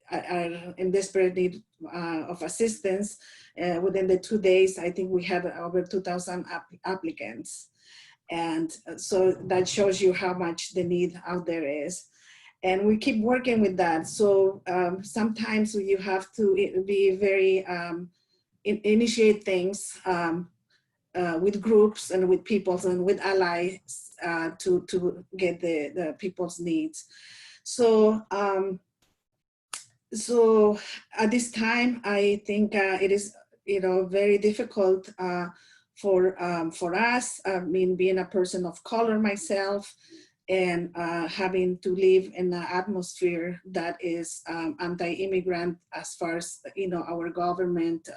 S5: are in desperate need of assistance. Within the 2 days, I think we had over 2,000 applicants. And so that shows you how much the need out there is. And we keep working with that. So sometimes you have to be very, initiate things with groups and with people and with allies to get the people's needs. So, so at this time, I think it is, very difficult for us. I mean, being a person of color myself, and having to live in an atmosphere that is anti-immigrant as far as, our government.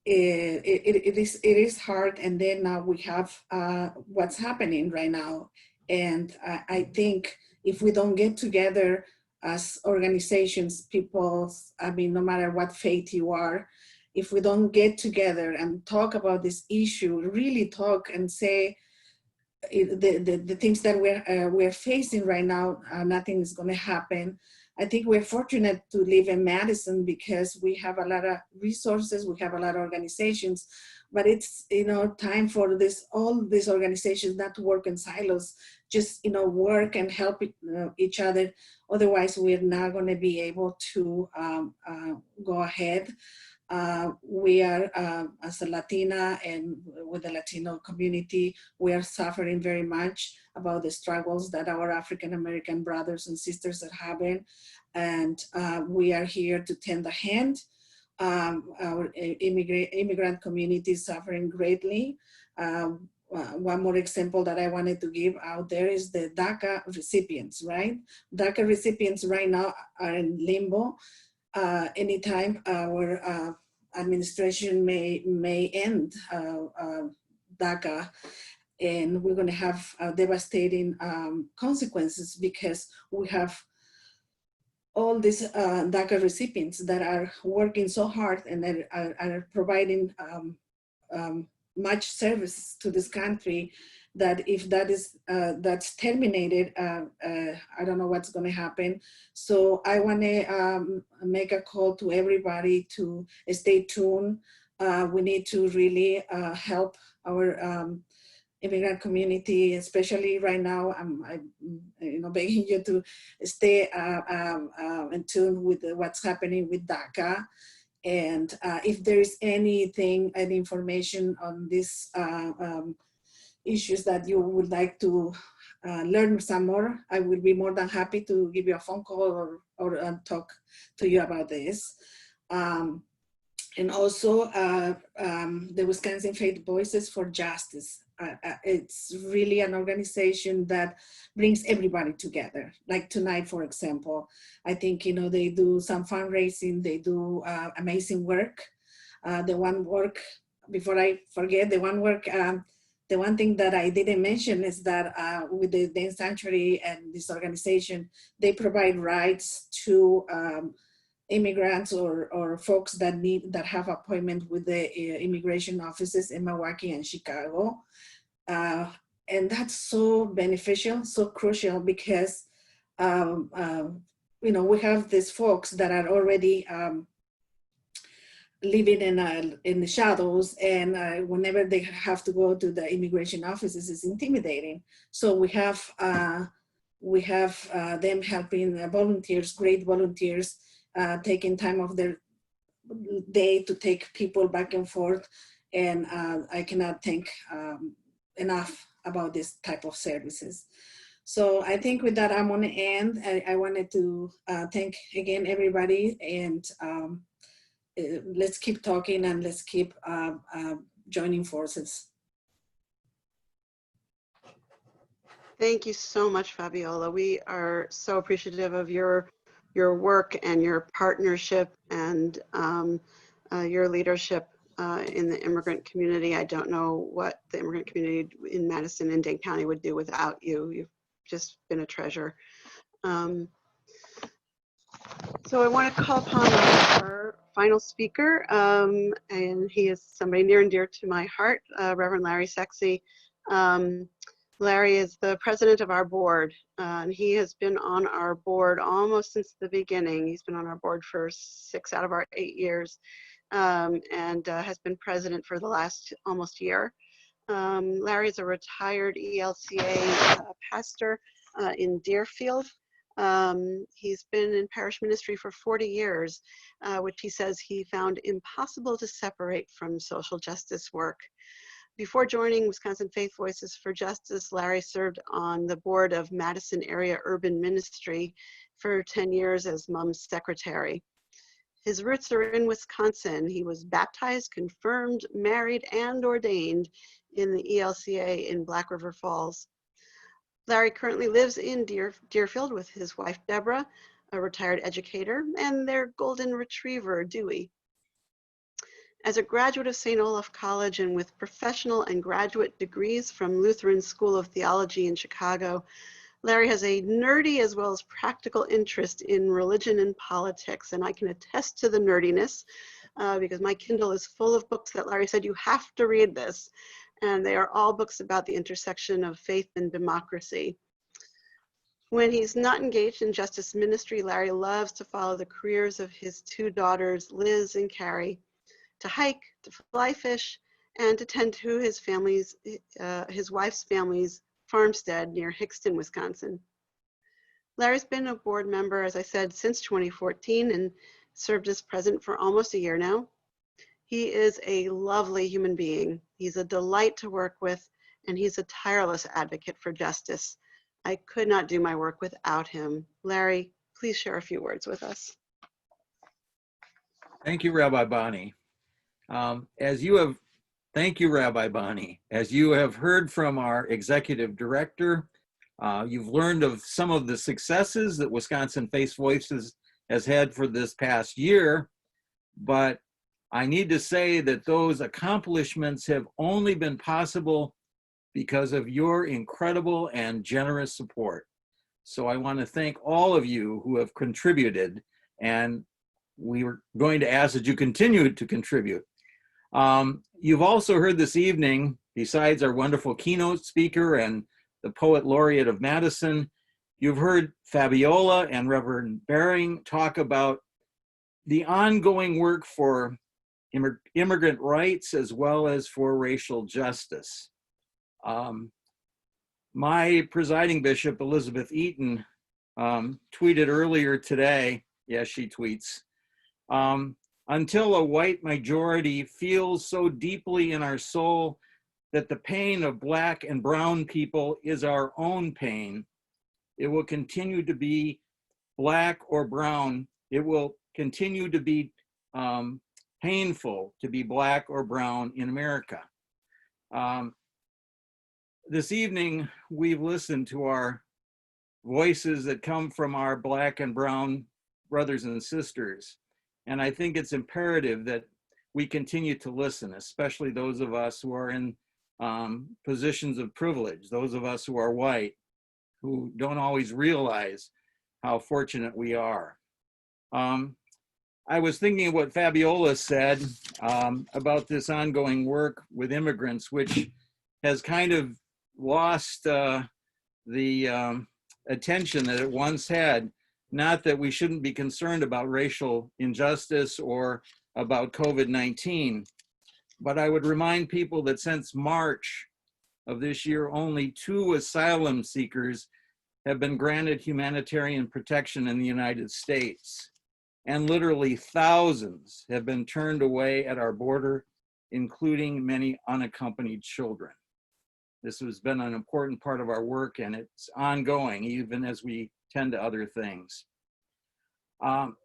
S5: It is hard, and then now we have what's happening right now. And I think if we don't get together as organizations, people, I mean, no matter what faith you are, if we don't get together and talk about this issue, really talk and say the things that we're facing right now, nothing is going to happen. I think we're fortunate to live in Madison because we have a lot of resources, we have a lot of organizations, but it's time for all these organizations not to work in silos, just work and help each other. Otherwise, we're not going to be able to go ahead. We are, as a Latina and with the Latino community, we are suffering very much about the struggles that our African-American brothers and sisters are having. And we are here to tend a hand. Our immigrant community is suffering greatly. One more example that I wanted to give out there is the DACA recipients, right? DACA recipients right now are in limbo. Anytime our administration may end DACA, and we're going to have devastating consequences because we have all these DACA recipients that are working so hard and are providing much service to this country, that if that's terminated, I don't know what's going to happen. So I want to make a call to everybody to stay tuned. We need to really help our immigrant community, especially right now. I'm begging you to stay in tune with what's happening with DACA. And if there is any information on these issues that you would like to learn some more, I will be more than happy to give you a phone call or talk to you about this. And also the Wisconsin Faith Voices for Justice. It's really an organization that brings everybody together. Like tonight, for example, I think, they do some fundraising, they do amazing work. The one work, before I forget, the one work the one thing that I didn't mention is that with the Dane Sanctuary and this organization, they provide rights to immigrants or folks that have appointment with the immigration offices in Milwaukee and Chicago. And that's so beneficial, so crucial, because you know, we have these folks that are already living in the shadows, and whenever they have to go to the immigration offices, it's intimidating. So we have them helping volunteers, great volunteers, taking time of their day to take people back and forth. And I cannot thank enough about this type of services. So I think with that, I'm going to end. I wanted to thank again everybody, and let's keep talking and let's keep joining forces.
S2: Thank you so much, Fabiola. We are so appreciative of your work and your partnership and your leadership in the immigrant community. I don't know what the immigrant community in Madison and Dane County would do without you. You've just been a treasure. So I want to call upon our final speaker, and he is somebody near and dear to my heart, Reverend Larry Sexe. Larry is the president of our board, and he has been on our board almost since the beginning. He's been on our board for 6 out of our 8 years, and has been president for the last almost year. Larry is a retired ELCA pastor in Deerfield. He's been in parish ministry for 40 years, which he says he found impossible to separate from social justice work. Before joining Wisconsin Faith Voices for Justice, Larry served on the board of Madison Area Urban Ministry for 10 years as MUM's secretary. His roots are in Wisconsin. He was baptized, confirmed, married, and ordained in the ELCA in Black River Falls. Larry currently lives in Deerfield with his wife, Deborah, a retired educator, and their golden retriever, Dewey. As a graduate of St. Olaf College and with professional and graduate degrees from Lutheran School of Theology in Chicago, Larry has a nerdy as well as practical interest in religion and politics, and I can attest to the nerdiness because my Kindle is full of books that Larry said, you have to read this, and they are all books about the intersection of faith and democracy. When he's not engaged in justice ministry, Larry loves to follow the careers of his 2 daughters, Liz and Carrie, to hike, to fly fish, and to tend to his wife's family's farmstead near Hickston, Wisconsin. Larry's been a board member, as I said, since 2014 and served as president for almost a year now. He is a lovely human being. He's a delight to work with, and he's a tireless advocate for justice. I could not do my work without him. Larry, please share a few words with us.
S6: Thank you, Rabbi Bonnie. Thank you, Rabbi Bonnie. As you have heard from our executive director, you've learned of some of the successes that Wisconsin Faith Voices has had for this past year, but I need to say that those accomplishments have only been possible because of your incredible and generous support. So I want to thank all of you who have contributed, and we were going to ask that you continue to contribute. You've also heard this evening, besides our wonderful keynote speaker and the Poet Laureate of Madison, you've heard Fabiola and Reverend Baring talk about the ongoing work for immigrant rights as well as for racial justice. My presiding bishop, Elizabeth Eaton, tweeted earlier today, yes, she tweets, until a white majority feels so deeply in our soul that the pain of Black and brown people is our own pain, it will continue to be Black or brown. It will continue to be painful to be Black or brown in America. This evening, we've listened to our voices that come from our Black and brown brothers and sisters. And I think it's imperative that we continue to listen, especially those of us who are in positions of privilege, those of us who are white, who don't always realize how fortunate we are. I was thinking of what Fabiola said about this ongoing work with immigrants, which has kind of lost the attention that it once had. Not that we shouldn't be concerned about racial injustice or about COVID-19, but I would remind people that since March of this year, only 2 asylum seekers have been granted humanitarian protection in the United States. And literally thousands have been turned away at our border, including many unaccompanied children. This has been an important part of our work, and it's ongoing even as we tend to other things.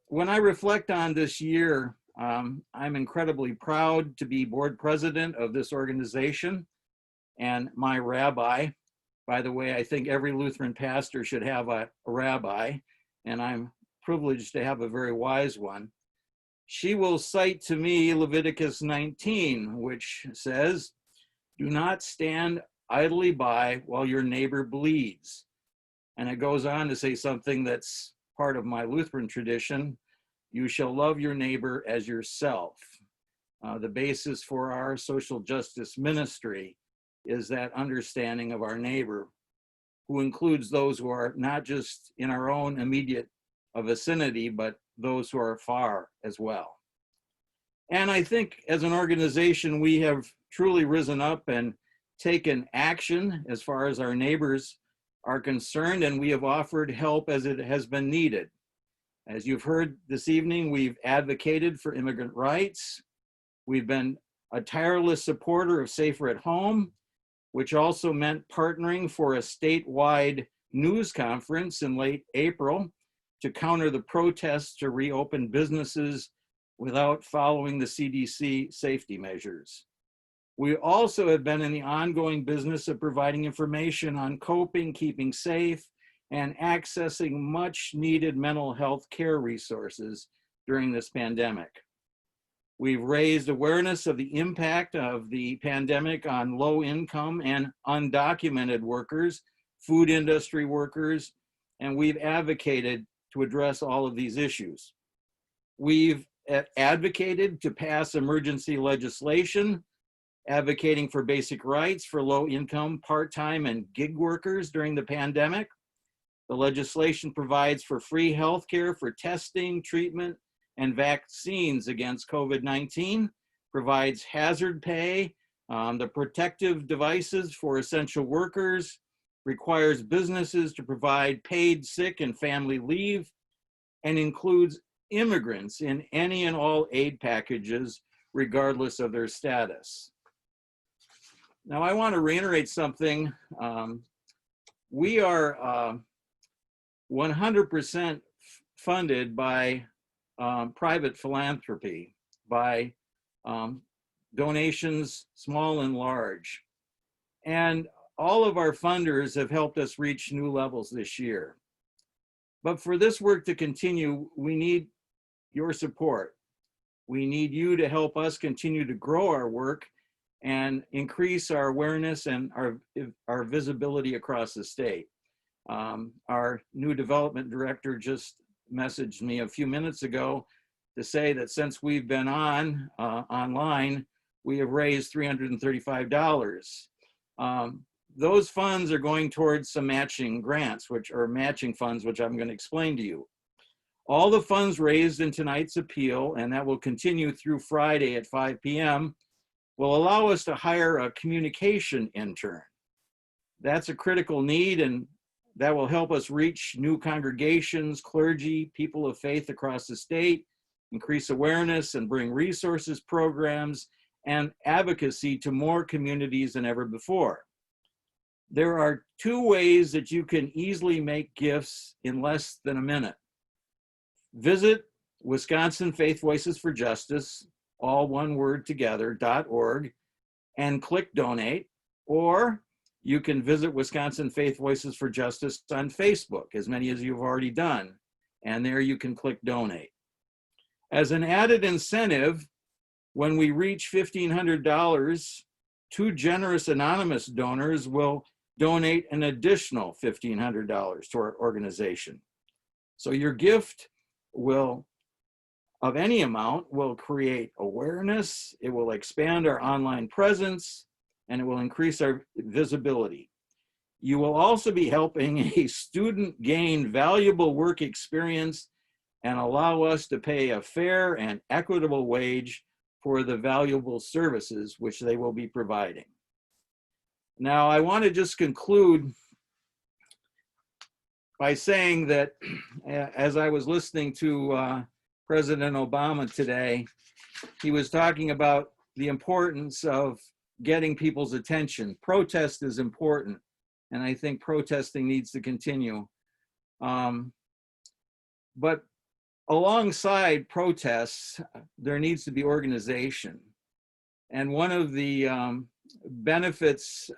S6: When I reflect on this year, I'm incredibly proud to be board president of this organization, and my rabbi. By the way, I think every Lutheran pastor should have a rabbi, and I'm privileged to have a very wise one. She will cite to me Leviticus 19, which says, "Do not stand idly by while your neighbor bleeds." And it goes on to say something that's part of my Lutheran tradition: "You shall love your neighbor as yourself." The basis for our social justice ministry is that understanding of our neighbor, who includes those who are not just in our own immediate vicinity, but those who are far as well. And I think as an organization, we have truly risen up and taken action as far as our neighbors are concerned, and we have offered help as it has been needed. As you've heard this evening, we've advocated for immigrant rights. We've been a tireless supporter of Safer at Home, which also meant partnering for a statewide news conference in late April to counter the protests to reopen businesses without following the CDC safety measures. We also have been in the ongoing business of providing information on coping, keeping safe, and accessing much needed mental health care resources during this pandemic. We've raised awareness of the impact of the pandemic on low income and undocumented workers, food industry workers, and we've advocated to address all of these issues. We've advocated to pass emergency legislation, advocating for basic rights for low income, part-time, and gig workers during the pandemic. The legislation provides for free healthcare for testing, treatment, and vaccines against COVID-19, provides hazard pay, the protective devices for essential workers, requires businesses to provide paid sick and family leave, and includes immigrants in any and all aid packages, regardless of their status. Now, I want to reiterate something. We are 100% funded by private philanthropy, by donations, small and large. And all of our funders have helped us reach new levels this year. But for this work to continue, we need your support. We need you to help us continue to grow our work and increase our awareness and our visibility across the state. Our new development director just messaged me a few minutes ago to say that since we've been online, we have raised $335. Those funds are going towards some matching grants, which are matching funds, which I'm going to explain to you. All the funds raised in tonight's appeal, and that will continue through Friday at 5 p.m., will allow us to hire a communication intern. That's a critical need, and that will help us reach new congregations, clergy, people of faith across the state, increase awareness and bring resources, programs, and advocacy to more communities than ever before. There are 2 ways that you can easily make gifts in less than a minute. Visit Wisconsin Faith Voices for Justice, all one word together, .org, and click donate, or you can visit Wisconsin Faith Voices for Justice on Facebook, as many as you've already done, and there you can click donate. As an added incentive, when we reach $1,500 2 generous anonymous donors will donate an additional $1,500 to our organization. So your gift will, of any amount, will create awareness, it will expand our online presence, and it will increase our visibility. You will also be helping a student gain valuable work experience and allow us to pay a fair and equitable wage for the valuable services which they will be providing. Now, I want to just conclude by saying that as I was listening to President Obama today, he was talking about the importance of getting people's attention. Protest is important, and I think protesting needs to continue. But alongside protests, there needs to be organization. And one of the benefits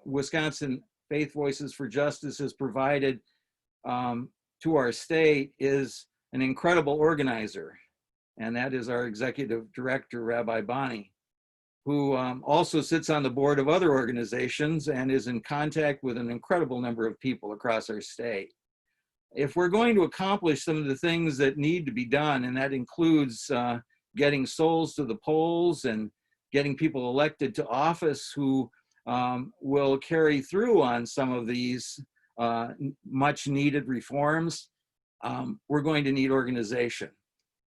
S6: Wisconsin Faith Voices for Justice has provided to our state is an incredible organizer. And that is our executive director, Rabbi Bonnie, who also sits on the board of other organizations and is in contact with an incredible number of people across our state. If we're going to accomplish some of the things that need to be done, and that includes getting souls to the polls and getting people elected to office who will carry through on some of these much needed reforms, we're going to need organization.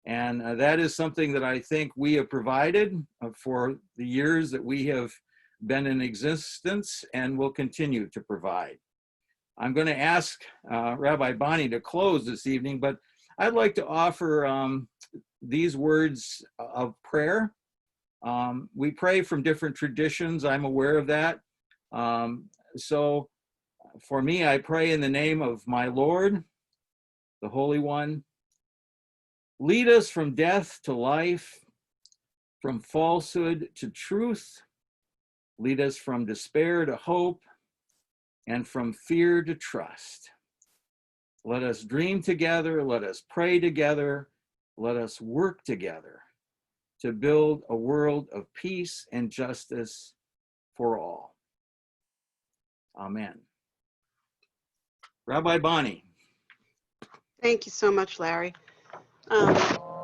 S6: And that is something that I think we have provided for the years that we have been in existence and will continue to provide. I'm going to ask Rabbi Bonnie to close this evening, but I'd like to offer these words of prayer. We pray from different traditions. I'm aware of that. So for me, I pray in the name of my Lord, the Holy One. Lead us from death to life, from falsehood to truth. Lead us from despair to hope, and from fear to trust. Let us dream together, let us pray together, let us work together to build a world of peace and justice for all. Amen. Rabbi Bonnie.
S2: Thank you so much, Larry.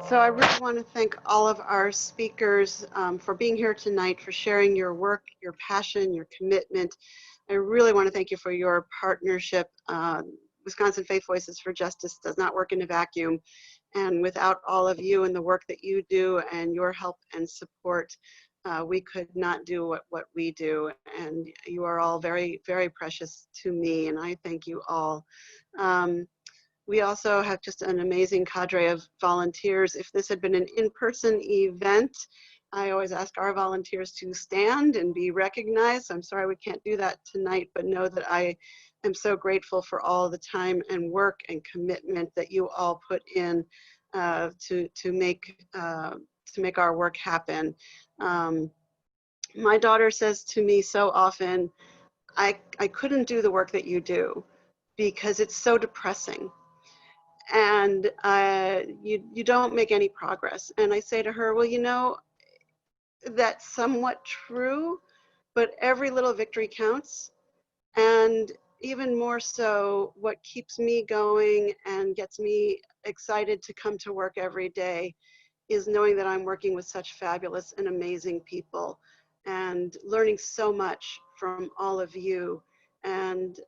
S2: So I really want to thank all of our speakers for being here tonight, for sharing your work, your passion, your commitment. I really want to thank you for your partnership. Wisconsin Faith Voices for Justice does not work in a vacuum. And without all of you and the work that you do and your help and support, we could not do what we do. And you are all very, very precious to me, and I thank you all. We also have just an amazing cadre of volunteers. If this had been an in-person event, I always ask our volunteers to stand and be recognized. I'm sorry we can't do that tonight, but know that I am so grateful for all the time and work and commitment that you all put in to make our work happen. My daughter says to me so often, I couldn't do the work that you do because it's so depressing. And you don't make any progress. And I say to her, well, you know, that's somewhat true, but every little victory counts. And even more so, what keeps me going and gets me excited to come to work every day is knowing that I'm working with such fabulous and amazing people and learning so much from all of you. And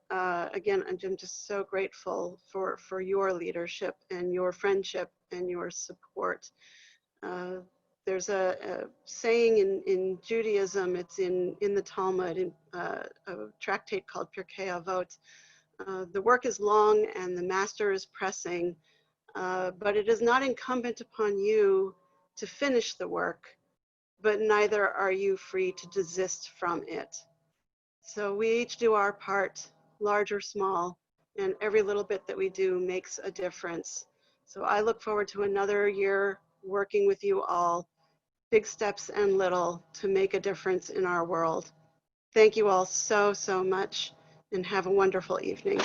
S2: again, I'm just so grateful for your leadership and your friendship and your support. There's a saying in Judaism, it's in the Talmud, in a tractate called Pirkei Avot. The work is long and the master is pressing, but it is not incumbent upon you to finish the work, but neither are you free to desist from it. So we each do our part, large or small, and every little bit that we do makes a difference. So I look forward to another year working with you all, big steps and little, to make a difference in our world. Thank you all so, so much, and have a wonderful evening.